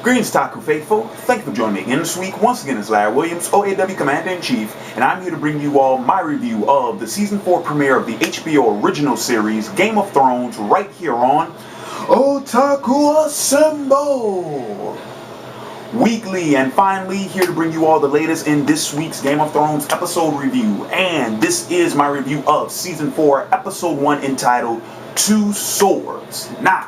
Greetings, Taku Faithful. Thank you for joining me again this week. Once again, it's Larry Williams, OAW Commander-in-Chief, and I'm here to bring you all my review of the Season 4 premiere of the HBO original series, Game of Thrones, right here on Otaku Assemble! Weekly, and finally, here to bring you all the latest in this week's Game of Thrones episode review. And this is my review of Season 4, Episode 1, entitled Two Swords. Now,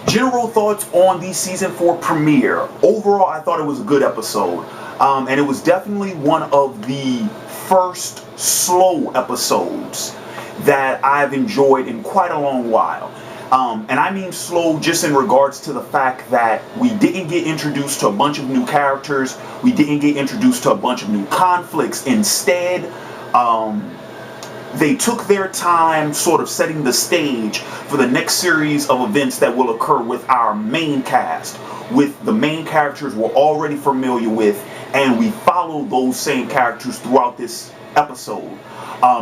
general thoughts on the Season 4 premiere. Overall, I thought it was a good episode. And it was definitely one of the first slow episodes that I've enjoyed in quite a long while. And I mean slow just in regards to the fact that we didn't get introduced to a bunch of new characters. We didn't get introduced to a bunch of new conflicts. Instead, they took their time sort of setting the stage for the next series of events that will occur with our main cast, with the main characters we're already familiar with, and we follow those same characters throughout this episode.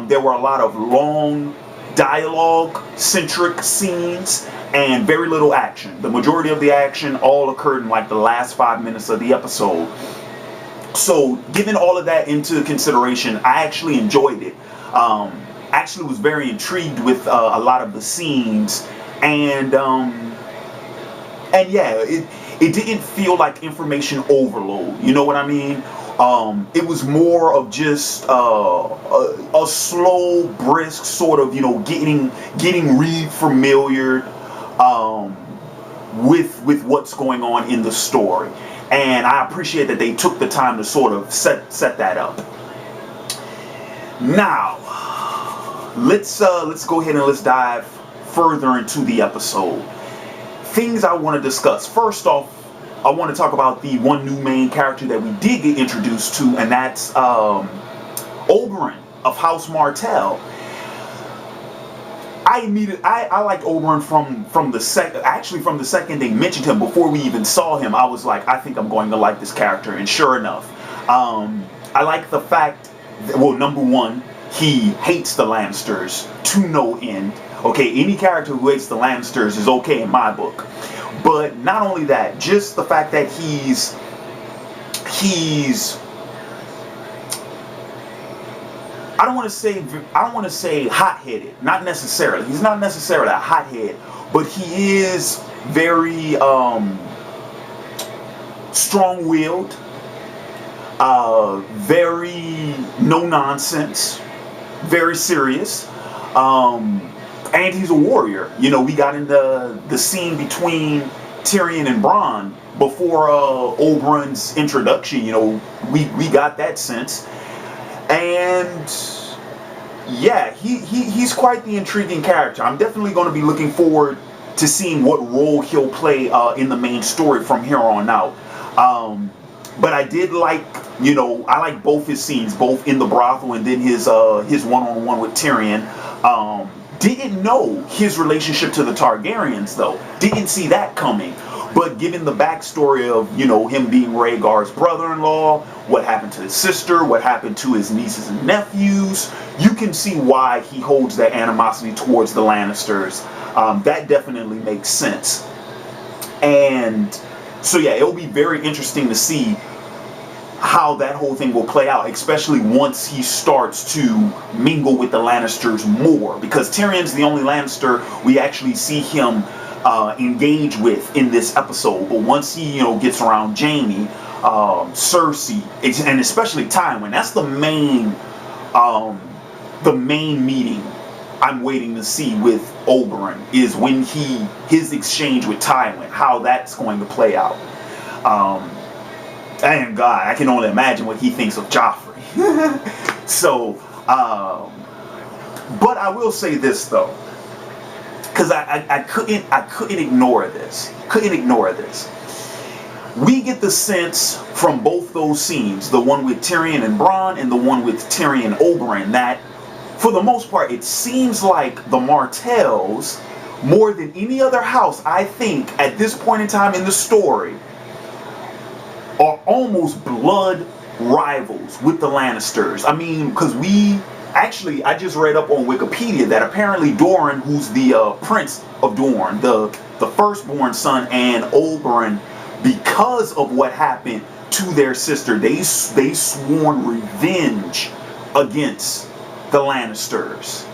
There were a lot of long dialogue-centric scenes and very little action. The majority of the action all occurred in like the last 5 minutes of the episode. So, given all of that into consideration, I actually enjoyed it. Actually was very intrigued with a lot of the scenes, and yeah, it didn't feel like information overload. You know what I mean? It was more of just a slow, brisk sort of, getting re-familiar with what's going on in the story, and I appreciate that they took the time to sort of set that up. Now, let's go ahead and let's dive further into the episode. Things I want to discuss. First off, I want to talk about the one new main character that we did get introduced to, and that's Oberyn of House Martell. I liked Oberyn from the second they mentioned him. Before we even saw him, I was like, I think I'm going to like this character, and sure enough, I like the fact that, well, number one, he hates the Lannisters to no end. Okay, any character who hates the Lannisters is okay in my book. But not only that, just the fact that he's I don't want to say hot-headed. Not necessarily. He's not necessarily a hothead, but he is very strong-willed, very no-nonsense, very serious, and he's a warrior. You know, we got in the scene between Tyrion and Bronn before Oberyn's introduction. You know, we got that sense, and yeah, he's quite the intriguing character. I'm definitely going to be looking forward to seeing what role he'll play in the main story from here on out. But I did like, I like both his scenes, both in the brothel and then his one-on-one with Tyrion. Didn't know his relationship to the Targaryens, though. Didn't see that coming. But given the backstory of, him being Rhaegar's brother-in-law, what happened to his sister, what happened to his nieces and nephews, you can see why he holds that animosity towards the Lannisters. That definitely makes sense. And so yeah, it'll be very interesting to see how that whole thing will play out, especially once he starts to mingle with the Lannisters more, because Tyrion's the only Lannister we actually see him engage with in this episode. But once he gets around Jaime, Cersei, and especially Tywin, that's the main meeting I'm waiting to see with Oberyn, is when his exchange with Tywin, how that's going to play out. And God, I can only imagine what he thinks of Joffrey. So, but I will say this though, because I couldn't ignore this. We get the sense from both those scenes, the one with Tyrion and Bronn and the one with Tyrion and Oberyn, that for the most part it seems like the Martells, more than any other house, I think at this point in time in the story, are almost blood rivals with the Lannisters. I mean, because we Actually, I just read up on Wikipedia that apparently Doran, who's the Prince of Dorne, the firstborn son, and Oberyn, because of what happened to their sister, they sworn revenge against the Lannisters.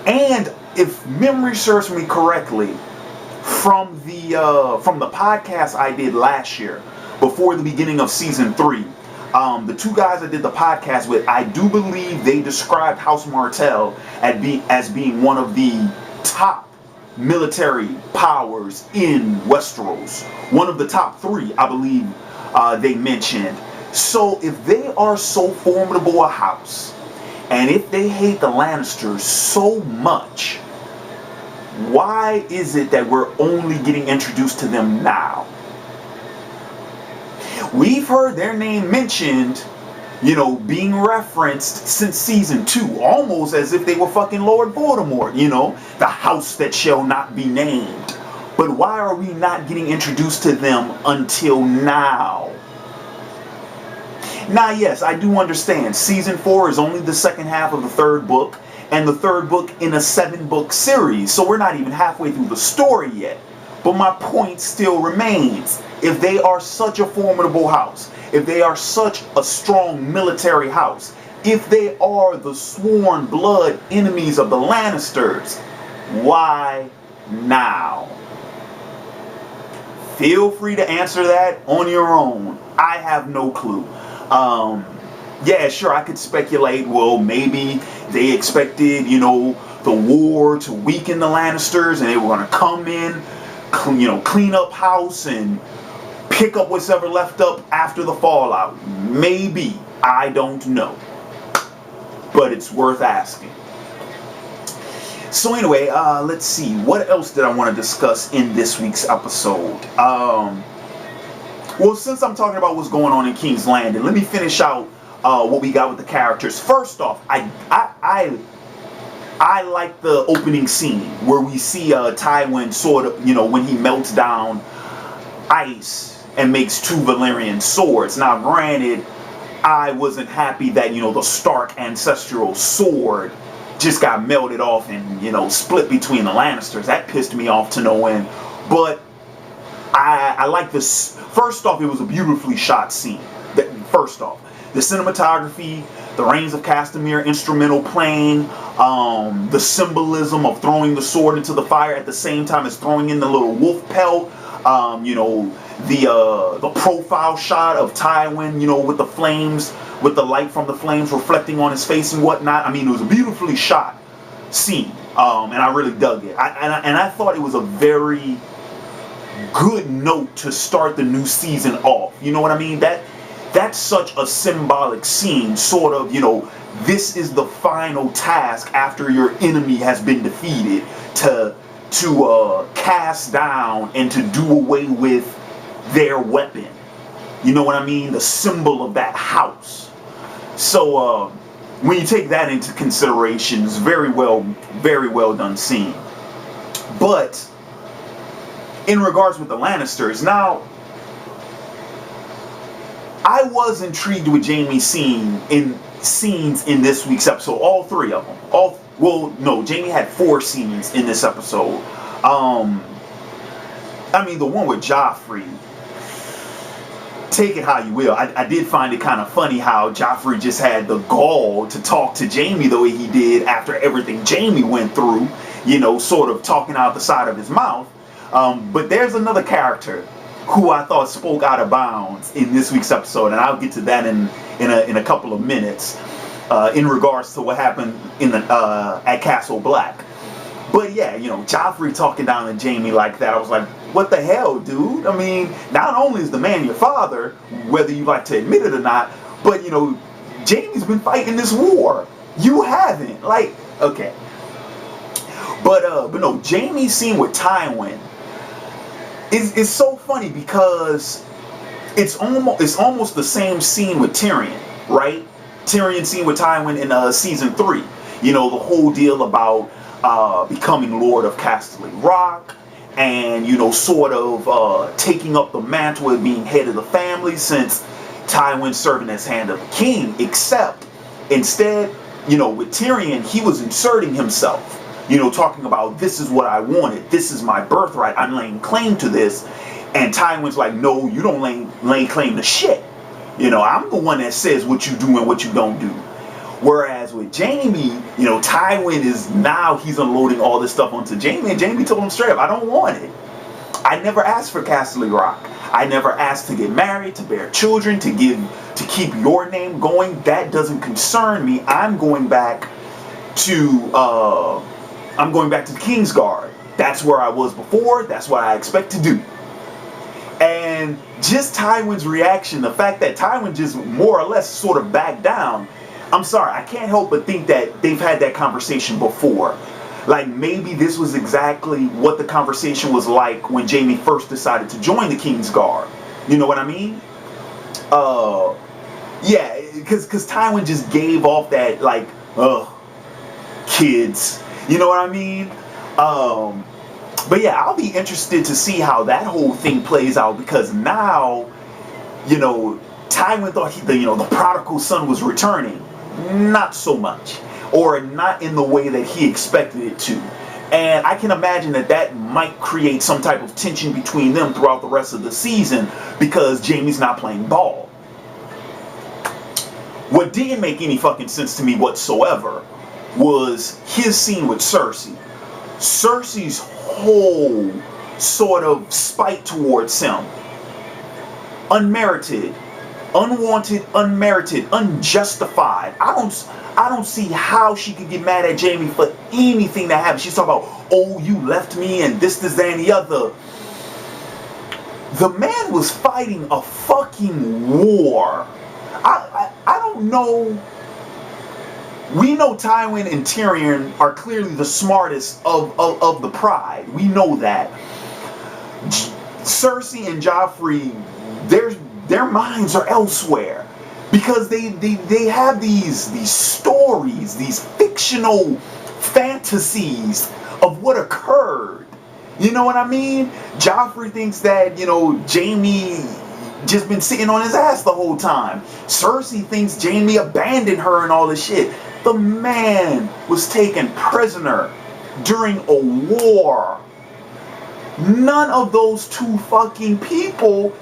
And if memory serves me correctly, from the podcast I did last year, before the beginning of season 3, the two guys I did the podcast with, I do believe they described House Martell as being one of the top military powers in Westeros. One of the top 3, I believe they mentioned. So if they are so formidable a house, and if they hate the Lannisters so much, why is it that we're only getting introduced to them now? We've heard their name mentioned, being referenced since season 2, almost as if they were fucking Lord Voldemort, the house that shall not be named. But why are we not getting introduced to them until now? Now, yes, I do understand. Season 4 is only the second half of the 3rd book, and the 3rd book in a 7-book series, so we're not even halfway through the story yet. But my point still remains. If they are such a formidable house, if they are such a strong military house, if they are the sworn blood enemies of the Lannisters, why now? Feel free to answer that on your own. I have no clue. Yeah, sure, I could speculate, well, maybe they expected, the war to weaken the Lannisters, and they were going to come in, clean up house and pick up what's ever left up after the fallout. Maybe. I don't know. But it's worth asking. So anyway, let's see. What else did I want to discuss in this week's episode? Well, since I'm talking about what's going on in King's Landing, let me finish out what we got with the characters. First off, I like the opening scene where we see Tywin sort of, when he melts down ice and makes 2 Valyrian swords. Now, granted, I wasn't happy that, the Stark ancestral sword just got melted off and, split between the Lannisters. That pissed me off to no end. But I like this. First off, it was a beautifully shot scene. First off, the cinematography, the Rains of Castamere instrumental playing, the symbolism of throwing the sword into the fire at the same time as throwing in the little wolf pelt, the profile shot of Tywin, with the flames, with the light from the flames reflecting on his face and whatnot. I mean, it was a beautifully shot scene, and I really dug it. I thought it was a very good note to start the new season off. You know what I mean? That's such a symbolic scene, sort of, this is the final task after your enemy has been defeated, to cast down and to do away with their weapon. You know what I mean? The symbol of that house. So when you take that into consideration, it's very well done scene. But in regards with the Lannisters, now, I was intrigued with Jaime's scenes in this week's episode. All 3 of them. Jaime had 4 scenes in this episode. The one with Joffrey, take it how you will. I did find it kind of funny how Joffrey just had the gall to talk to Jaime the way he did after everything Jaime went through, sort of talking out the side of his mouth. But there's another character who I thought spoke out of bounds in this week's episode, and I'll get to that in a couple of minutes, in regards to what happened at Castle Black. But yeah, Joffrey talking down to Jaime like that, I was like, what the hell, dude? I mean, not only is the man your father, whether you like to admit it or not, but Jaime's been fighting this war. You haven't. Like, okay. But no, Jaime's scene with Tywin is so funny because it's almost the same scene with Tyrion, right? Tyrion scene with Tywin in season 3. The whole deal about becoming Lord of Casterly Rock, and sort of taking up the mantle of being head of the family, since Tywin's serving as hand of the king. Except instead with Tyrion, he was inserting himself, talking about, this is what I wanted, this is my birthright, I'm laying claim to this. And Tywin's like, no, you don't lay claim to shit. I'm the one that says what you do and what you don't do. Whereas with Jaime, Tywin he's unloading all this stuff onto Jaime, and Jaime told him straight up, I don't want it. I never asked for Castle Rock. I never asked to get married, to bear children, to keep your name going. That doesn't concern me. I'm going back to the Kingsguard. That's where I was before. That's what I expect to do. And just Tywin's reaction, the fact that Tywin just more or less sort of backed down, I'm sorry, I can't help but think that they've had that conversation before. Like, maybe this was exactly what the conversation was like when Jaime first decided to join the Kingsguard. You know what I mean? Yeah, because Tywin just gave off that, like, kids. You know what I mean? But yeah, I'll be interested to see how that whole thing plays out, because now, Tywin thought the prodigal son was returning. Not so much. Or not in the way that he expected it to. And I can imagine that might create some type of tension between them throughout the rest of the season, because Jaime's not playing ball. What didn't make any fucking sense to me whatsoever was his scene with Cersei. Cersei's whole sort of spite towards him. Unmerited. Unwanted, unmerited, unjustified. I don't see how she could get mad at Jaime for anything that happened. She's talking about, oh, you left me and this, that, and the other. The man was fighting a fucking war. I don't know. We know Tywin and Tyrion are clearly the smartest of the Pride. We know that. Cersei and Joffrey, their minds are elsewhere, because they have these stories, these fictional fantasies of what occurred. You know what I mean? Joffrey thinks that, Jaime just been sitting on his ass the whole time. Cersei thinks Jaime abandoned her and all this shit. The man was taken prisoner during a war. None of those two fucking people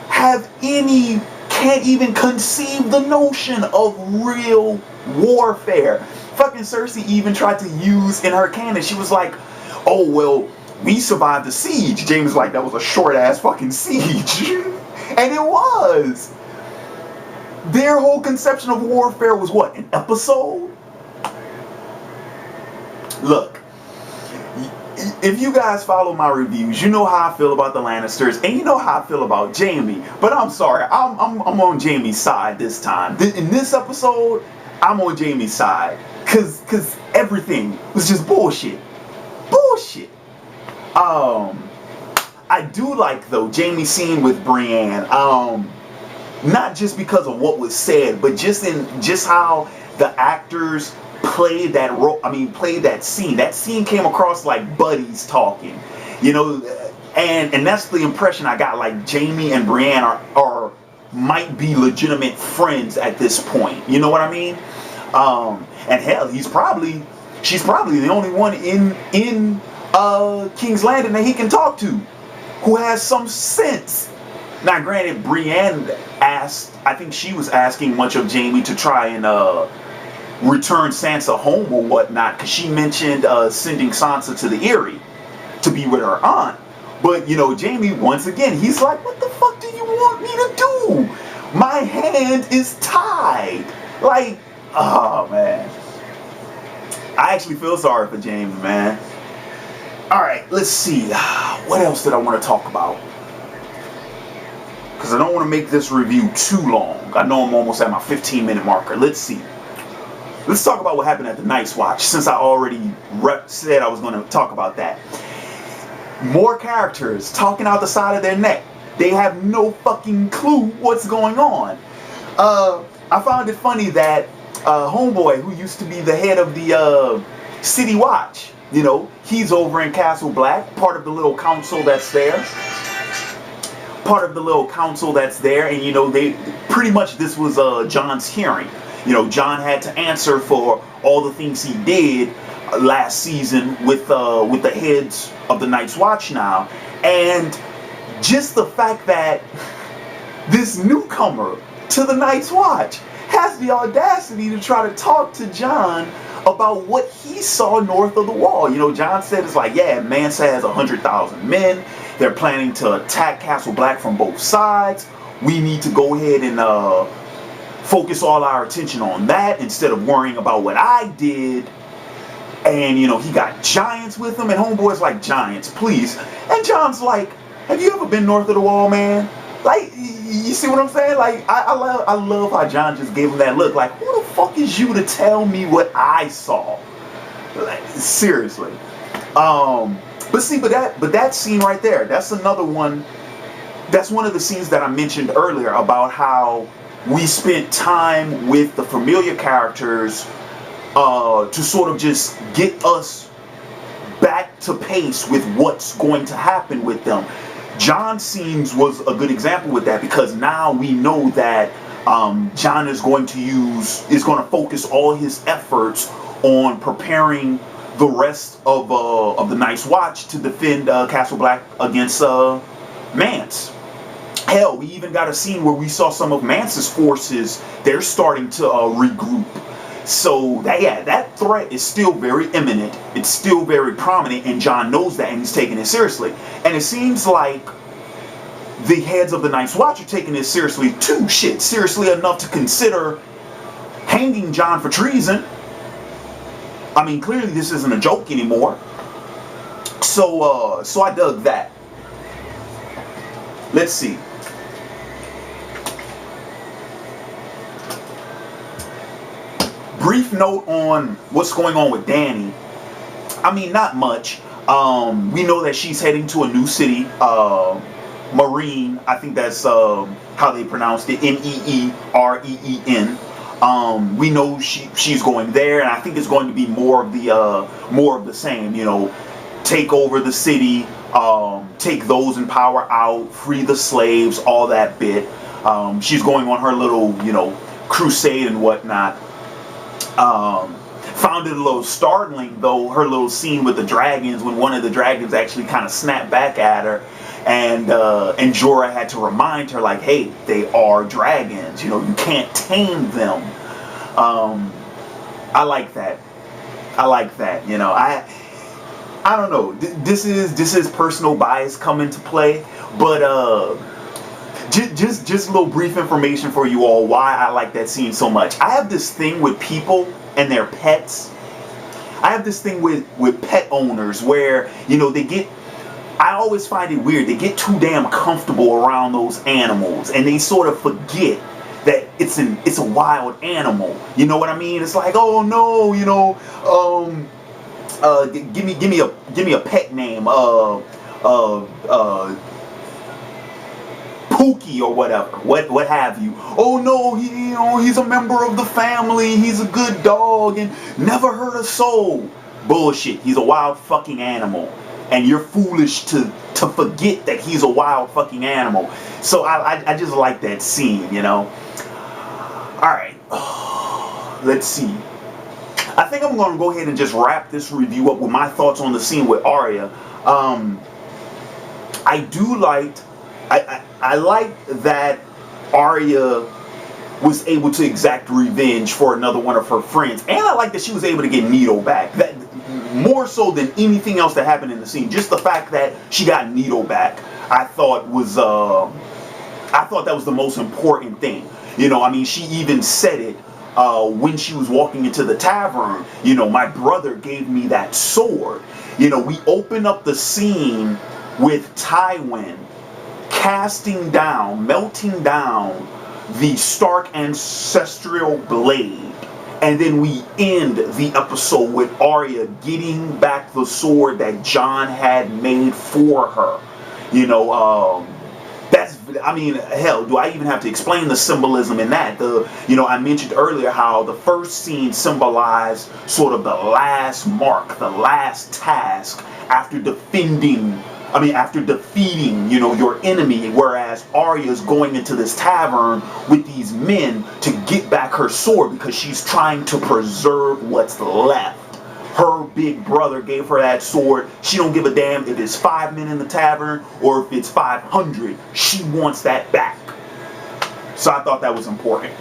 can't even conceive the notion of real warfare. Fucking Cersei even tried to use in her canon, she was like, oh, well, we survived the siege. James was like, that was a short ass fucking siege. And it was. Their whole conception of warfare was what, an episode? Look, if you guys follow my reviews, you know how I feel about the Lannisters, and you know how I feel about Jaime. But I'm sorry, I'm on Jaime's side this time. In this episode, I'm on Jaime's side, cause everything was just bullshit. Bullshit. I do like, though, Jaime's scene with Brienne. Not just because of what was said, but just how the actors played that role. Played that scene. That scene came across like buddies talking, and that's the impression I got. Like Jaime and Brienne are might be legitimate friends at this point. You know what I mean? And hell, she's probably the only one in King's Landing that he can talk to, who has some sense. Now, granted, Brienne I think she was asking much of Jaime to try and return Sansa home or whatnot, because she mentioned sending Sansa to the Eyrie to be with her aunt. But, Jaime, once again, he's like, what the fuck do you want me to do? My hand is tied. Like, oh, man. I actually feel sorry for Jaime, man. Alright, let's see. What else did I want to talk about? Because I don't want to make this review too long. I know I'm almost at my 15-minute marker. Let's see. Let's talk about what happened at the Night's Watch, since I already said I was going to talk about that. More characters talking out the side of their neck. They have no fucking clue what's going on. I found it funny that Homeboy, who used to be the head of the City Watch, he's over in Castle Black, part of the little council that's there. And they pretty much, this was Jon's hearing. Jon had to answer for all the things he did last season with the heads of the Night's Watch now. And just the fact that this newcomer to the Night's Watch has the audacity to try to talk to Jon about what he saw north of the wall. Jon said it's like, yeah, Mansa has 100,000 men. They're planning to attack Castle Black from both sides. We need to go ahead and focus all our attention on that instead of worrying about what I did. And, he got giants with him, and homeboy's like, giants, please. And Jon's like, have you ever been north of the wall, man? Like, you see what I'm saying? Like, I love how Jon just gave him that look. Like, who the fuck is you to tell me what I saw? Like, seriously. But that scene right there, that's another one. That's one of the scenes that I mentioned earlier about how we spent time with the familiar characters to sort of just get us back to pace with what's going to happen with them. Jon's scenes was a good example with that, because now we know that Jon is going to focus all his efforts on preparing the rest of the Night's Watch to defend Castle Black against Mance. Hell, we even got a scene where we saw some of Mance's forces. They're starting to regroup. So that threat is still very imminent. It's still very prominent, and Jon knows that, and he's taking it seriously. And it seems like the heads of the Night's Watch are taking this seriously too. Seriously enough to consider hanging Jon for treason. I mean, clearly this isn't a joke anymore. So I dug that. Let's see. Brief note on what's going on with Dany. I mean, not much. We know that she's heading to a new city, Marine. I think that's how they pronounced it, Meereen. We know she's going there, and I think it's going to be more of the same. Take over the city, take those in power out, free the slaves, all that bit. She's going on her little, crusade and whatnot. Found it a little startling, though, her little scene with the dragons, when one of the dragons actually kind of snapped back at her, and Jorah had to remind her, like, hey, they are dragons, you can't tame them. I like that. I don't know. This is personal bias come into play, but just a little brief information for you all why I like that scene so much. I have this thing with people and their pets. I have this thing with pet owners where, I always find it weird. They get too damn comfortable around those animals, and they sort of forget that it's a wild animal. You know what I mean? It's like, oh no, give me a pet name. Pookie or whatever, what have you. Oh no, he's a member of the family, he's a good dog and never hurt a soul. Bullshit. He's a wild fucking animal, and you're foolish to forget that he's a wild fucking animal. So I just like that scene, Alright, let's see. I think I'm going to go ahead and just wrap this review up with my thoughts on the scene with Arya. I like that Arya was able to exact revenge for another one of her friends, and I like that she was able to get Nito back. That more so than anything else that happened in the scene. Just the fact that she got Nito back, I thought that was the most important thing. She even said it when she was walking into the tavern. My brother gave me that sword. We open up the scene with Tywin melting down the Stark ancestral blade, and then we end the episode with Arya getting back the sword that Jon had made for her. Hell, do I even have to explain the symbolism in that? I mentioned earlier how the first scene symbolized sort of the last mark, the last task after defending after defeating, your enemy, whereas Arya is going into this tavern with these men to get back her sword because she's trying to preserve what's left. Her big brother gave her that sword. She don't give a damn if it's 5 men in the tavern or if it's 500. She wants that back. So I thought that was important.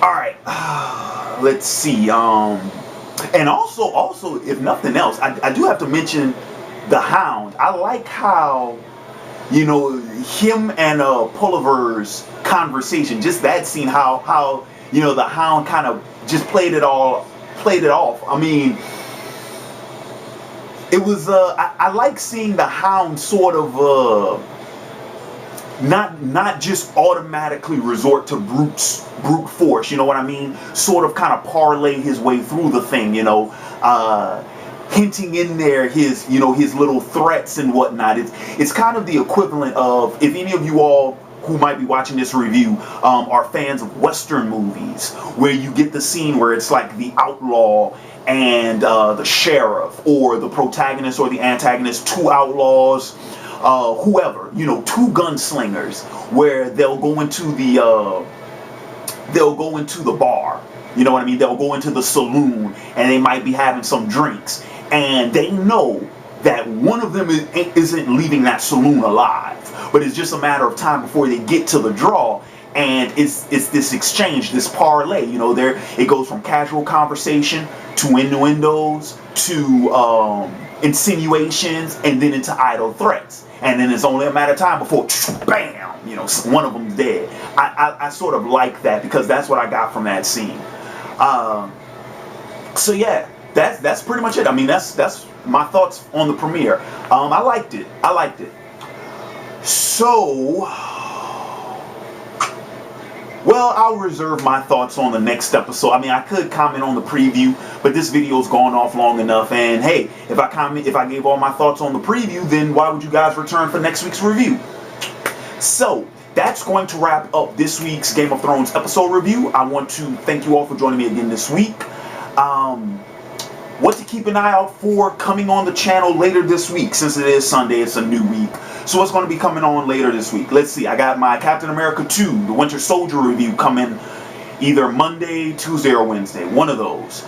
All right, let's see. And also, if nothing else, I do have to mention the Hound. I like how, him and Pulliver's conversation, just that scene, how the Hound kind of just played it off. It was I like seeing the Hound sort of not just automatically resort to brute force, you know what I mean? Sort of kind of parlay his way through the thing, hinting in there his little threats and whatnot. It's kind of the equivalent of, if any of you all who might be watching this review are fans of Western movies, where you get the scene where it's like the outlaw and the sheriff, or the protagonist or the antagonist, two outlaws, whoever, two gunslingers, where they'll go into the bar, you know what I mean? They'll go into the saloon and they might be having some drinks, and they know that one of them isn't leaving that saloon alive, but it's just a matter of time before they get to the draw. And it's this exchange, this parlay, it goes from casual conversation to innuendos to insinuations, and then into idle threats. And then it's only a matter of time before, bam, one of them's dead. I sort of like that, because that's what I got from that scene. So yeah, that's pretty much it. That's my thoughts on the premiere. I liked it. So, well, I'll reserve my thoughts on the next episode. I could comment on the preview, but this video's gone off long enough. And hey, if I gave all my thoughts on the preview, then why would you guys return for next week's review? So that's going to wrap up this week's Game of Thrones episode review. I want to thank you all for joining me again this week. What to keep an eye out for coming on the channel later this week, since it is Sunday, it's a new week. So what's going to be coming on later this week? Let's see, I got my Captain America 2, the Winter Soldier review coming either Monday, Tuesday, or Wednesday, one of those.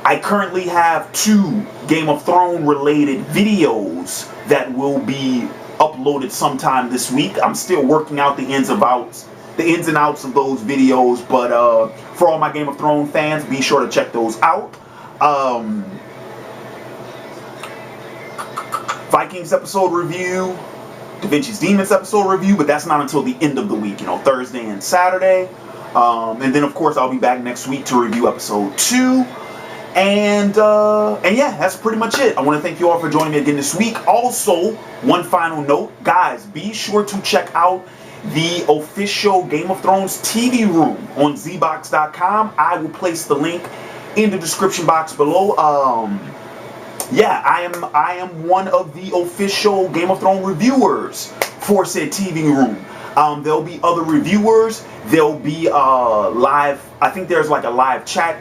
I currently have 2 Game of Thrones related videos that will be uploaded sometime this week. I'm still working out the ins and outs of those videos, but for all my Game of Thrones fans, be sure to check those out. Vikings episode review, Da Vinci's Demons episode review, but that's not until the end of the week, Thursday and Saturday. And then of course I'll be back next week to review episode 2. And yeah, that's pretty much it. I want to thank you all for joining me again this week. Also, one final note, guys, be sure to check out the official Game of Thrones TV room on Zeebox.com. I will place the link in the description box below. Yeah, I am one of the official Game of Thrones reviewers for said TV room. There'll be other reviewers. There'll be live, I think there's like a live chat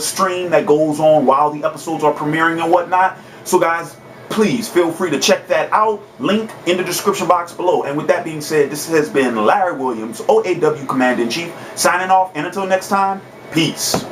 stream that goes on while the episodes are premiering and whatnot. So guys, please feel free to check that out. Link in the description box below. And with that being said, this has been Larry Williams, OAW Commander-in-Chief, signing off. And until next time, peace.